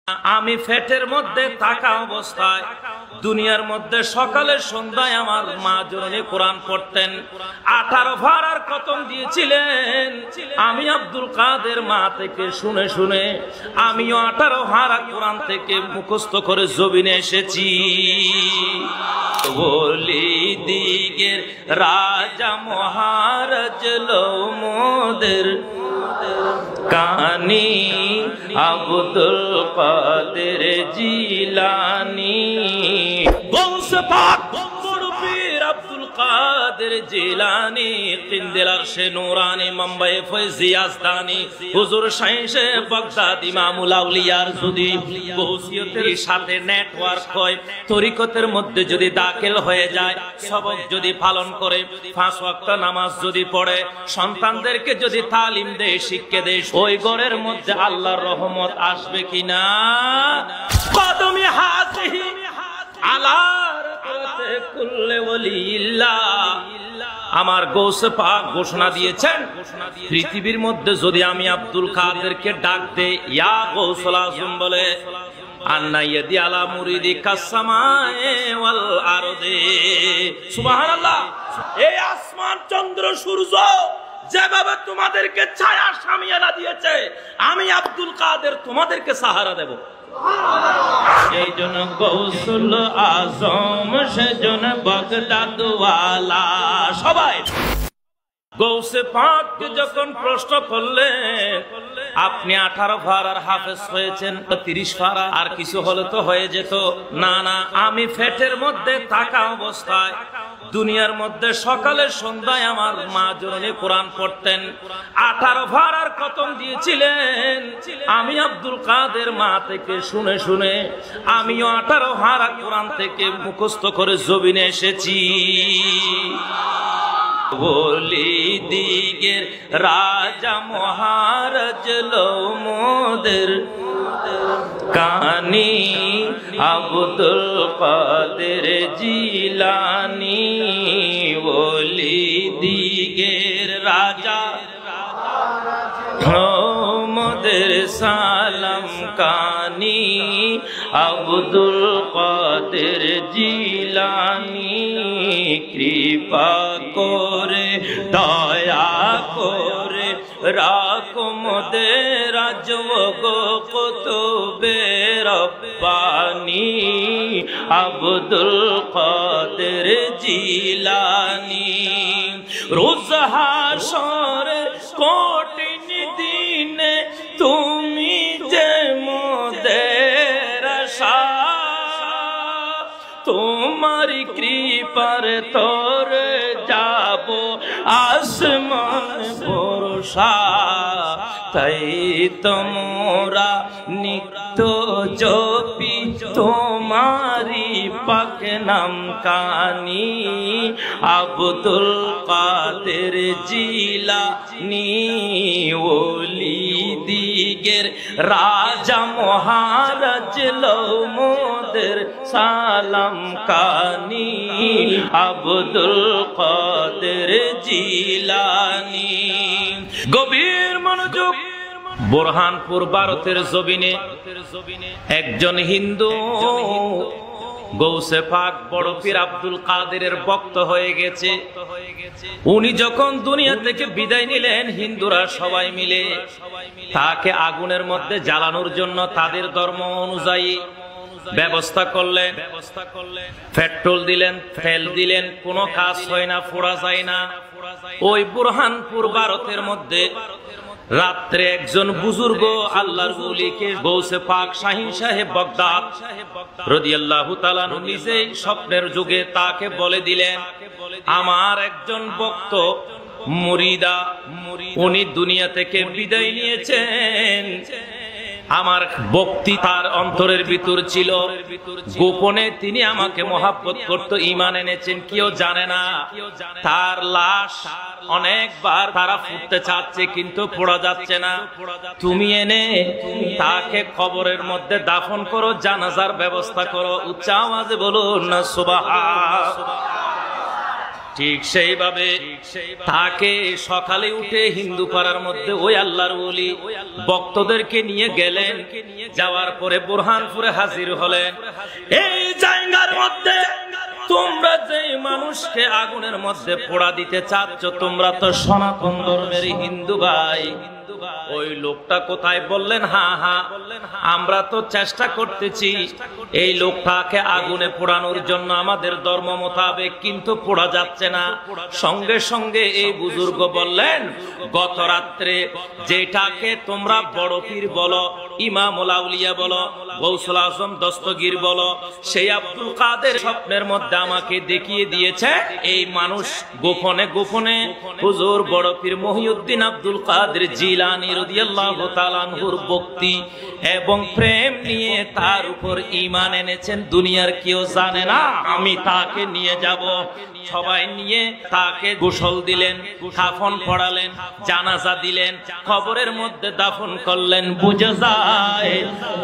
আমি ফেটের মধ্যে থাকা অবস্থায় দুনিয়ার মধ্যে সকালে সন্ধ্যায় আমার মা জননী কোরআন পড়তেন। 18 পারার খতম দিয়েছিলেন। আমি আব্দুল কাদের মা থেকে শুনে শুনে আমিও 18 পারা কোরআন থেকে মুখস্থ করে জমিনে এসেছি। বলি দিগের রাজা মহারাজ লোমদের কানি আব্দুল কাদের জিলানি গৌসে পাক বড় পীর আব্দুল কাদের জিলানি কিন্দেলার সে নুরানি মুম্বাই ফয়জি আস্তানি হুজুর শাইখে বাগদাদ ইমামুল আউলিয়ার যদি গৌসিয়তের সাথে নেটওয়ার্ক হয়, তরিকতের মধ্যে যদি দাখিল হয়ে যায়, সবক যদি পালন করে, 5 ওয়াক্ত নামাজ যদি পড়ে, সন্তানদেরকে যদি তালিম দেয়, শিক্ষা দেয়, ওই ঘরের মধ্যে আল্লাহর রহমত আসবে কিনা? কদমি হাজিহি আলা রাতে কুল্লে ওয়ালিল্লাহ। আমার গৌসে পাক ঘোষণা দিয়েছেন, পৃথিবীর মধ্যে যদি আমি আব্দুল কাদেরকে ডাক দেই ইয়া গৌসুল আজম বলে, আন্না ইয়াদি আলা মুরিদি কাসসামায়ে ওয়াল আরদি। সুবহানাল্লাহ। এই আসমান চন্দ্র সূর্য যেভাবে তোমাদেরকে ছায়া শামিয়ানা দিয়েছে, আমি আব্দুল কাদের তোমাদেরকে সাহারা দেব। এই জন্য গৌসুল আজম সেজন বাগদাদ ওয়ালা সবাই গৌসে পাক যখন প্রশ্ন করলেন, আপনি 18 পারার হাফেজ হয়েছেন, 30 পারা আর কিছু হলে তো হয়ে যেত। না না, আমি ফেটের মধ্যে থাকা অবস্থায় দুনিয়ার মধ্যে সকালে সন্ধ্যায় আমার মা জননী কোরআন পড়তেন। 18 পারার খতম দিয়েছিলেন। আমি আব্দুল কাদের মা থেকে শুনে শুনে আমিও 18 পারা কোরআন থেকে মুখস্থ করে জমিনে এসেছি। বলি দিগের রাজা মহারাজ লোমদের কানি আব্দুল কাদের জিলানি। বলি দিগের রাজা মোদের সালাম কানি আব্দুল কাদের জিলানি। কৃপা করে দয়া করে রাখো মোদের আজগো কুতুবে রব্বানি আব্দুল কাদের জিলানি। রোজ হাশরে কঠিন দিনে তুমি যে মোদের আশা, তোমার কৃপার তোরে যাব আসমান ভরসা। তাই তোমরা নিত্য জপি তোমারি পাক নাম কানি আব্দুল কাদের জিলানি। ওলি দিগের রাজা মহারাজ লোমদের সালাম কানি আব্দুল কাদের জিলানি। গভীর মনোযোগ। বুরহানপুর ভারতের জমিনে একজন হিন্দু গৌসে পাক বড় পীর আব্দুল কাদেরের ভক্ত হয়ে গেছে। উনি যখন দুনিয়া থেকে বিদায় নিলেন, হিন্দুরা সবাই মিলে তাকে আগুনের মধ্যে জ্বালানোর জন্য তাদের ধর্ম অনুযায়ী ব্যবস্থা করলেন। পেট্রোল দিলেন, তেল দিলেন, কোনো কাজ হয় না, ফোড়া যায় না। ওই বুরহানপুর ভারতের মধ্যে রাত্রে একজন বুজুর্গ আল্লাহর ওলিকে গৌসে পাক শাহিন সাহেব বাগদাদ রাদিয়াল্লাহু তাআলা নিজেই স্বপ্নের যুগে তাকে বলে দিলেন, আমার একজন ভক্ত মুরিদা, উনি দুনিয়া থেকে বিদায় নিয়েছেন। আমার ভক্তি তার অন্তরের ভিতর ছিল, গোপনে তিনি আমাকে মহাব্বত করত, ঈমান এনেছেন, কেউ জানে না। তার লাশ অনেকবার তারা ফুটতে চাচ্ছে কিন্তু পোড়া যাচ্ছে না। তুমি এনে তাকে কবরের মধ্যে দাফন করো, জানাজার ব্যবস্থা করো। উচ্চ আওয়াজে বলুন না সুবহান। ঠিক সেইভাবে তাকে সকালে উঠে হিন্দু পাড়ার মধ্যে ওই আল্লাহর ওলি ভক্তদেরকে নিয়ে গেলেন। যাওয়ার পরে বুরহানপুরে হাজির হলেন। এই জায়গার মধ্যে তোমরা যে মানুষকে আগুনের মধ্যে পোড়া দিতে চাচ্ছ, তোমরা তো সনাতন ধর্মের হিন্দু ভাই। ওই লোকটা কোথায়? বললেন হ্যাঁ, আমরা তো চেষ্টা করতেছি এই লোকটাকে আগুনে পোড়ানোর জন্য আমাদের ধর্ম মোতাবেক, কিন্তু পোড়া যাচ্ছে না। সঙ্গে সঙ্গে এই বুজুর্গ বললেন, গত রাত্রে যেটাকে তোমরা বড় পীর বলো, ইমামুল আউলিয়া বলো, গৌসুল আজম দস্তগীর বলো, সেই আব্দুল কাদের স্বপ্নের মধ্যে আমাকে দেখিয়ে দিয়েছে এই মানুষ গোপনে গোপনে হুজুর বড় পীর মহিউদ্দিন আব্দুল কাদের জিলানী রাদিয়াল্লাহু তাআলা আনহুর ভক্তি এবং প্রেম নিয়ে তার উপর ঈমান এনেছেন, দুনিয়ার কেউ জানে না। আমি তাকে নিয়ে যাব। সবাই নিয়ে তাকে গোসল দিলেন, কাফন পরালেন, জানাজা দিলেন, কবরের মধ্যে দাফন করলেন। বুঝে যায়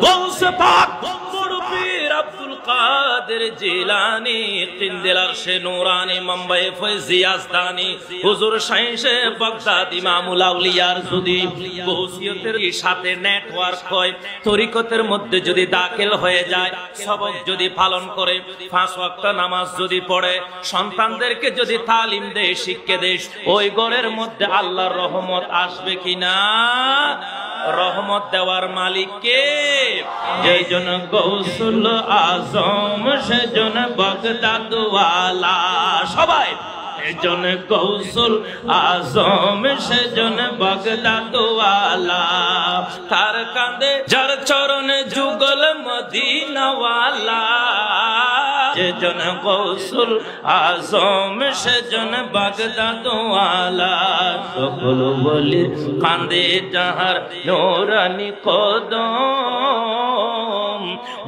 গৌসে পাক বড় পীর আব্দুল কাদের জিলানী কিন্দিল আরশে নূরানী মুম্বাই ফয়জি ইয়াজদানি হুজুর শাইখে বাগদাদ ইমামুল আউলিয়ার যদি বসিয়তের সাথে নেটওয়ার্ক হয়, তরিকতের মধ্যে যদি দাখিল হয়ে যায়, সবক যদি পালন করে, 5 ওয়াক্ত নামাজ যদি পড়ে, সন্তানদেরকে যদি তালিম দেয়, শিক্ষা দেয়, ওই ঘরের মধ্যে আল্লাহর রহমত আসবে কিনা? রহমত দেওয়ার মালিক কে? এই জন্য গৌসুল আজম সেজন বাগদাদ ওয়ালা, সবাই এজন গৌসুল আজম সেজন বাগদাদ ওয়ালা, তার কাঁধে যার চরণে যুগল মদিনা ওয়ালা। যেজন গৌসুল আজম সেজন বাগদাদ ওয়ালা, সকল ওলির কাঁধে যাহার নূরানি কদম,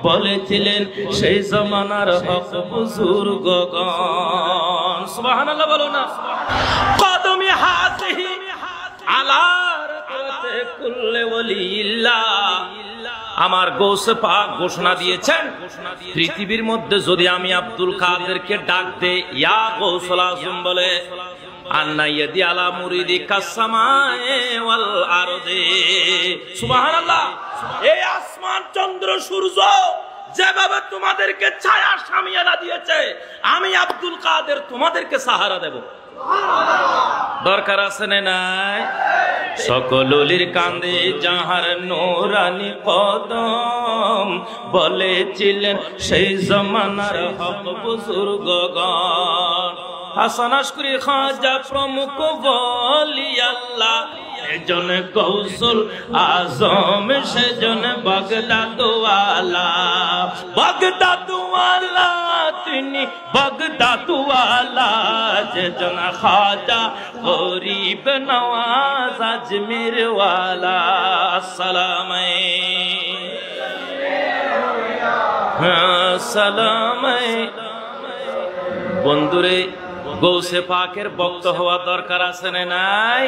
বলেছিলেন সেই জমানার হক বুজুর্গগণ। সুবহানাল্লাহ বলো না। কদমি হাতিহি আলা রাতে কুল্লে ওলিল্লাহ। আমার গৌসে পাক ঘোষণা দিয়েছেন, পৃথিবীর মধ্যে যদি আমি আব্দুল কাদেরকে ডাক দে ইয়া গৌসুল আজম বলে, আন্না ইয়াদি আলা মুরিদি কাসসামায়ে ওয়াল আরদি। সুবহানাল্লাহ। এই আসমান চন্দ্র সূর্য যেভাবে তোমাদেরকে ছায়া শামিয়ানা দিয়েছে, আমি আব্দুল কাদের তোমাদেরকে সাহারা দেব। দরকার আছে না নাই? সকল ওলির কাঁধে যাহার নূরানি কদম, বলেছিলেন সেই জমানার হক বুজুর্গগণ। হাসান আশকরি খাজা প্রমুখ ওলি আল্লাহ, এজন গৌসুল আজম সেজন বাগদাদ ওয়ালা। বাগদাদ ওয়ালা তিনি বাগদাদ ওয়ালা, যেজন খাজা গরিব নওয়াজ আজমির ওয়ালা। সালামে সালামে। বন্ধুরে, গৌসে পাকের ভক্ত হওয়া দরকার আছে না নাই?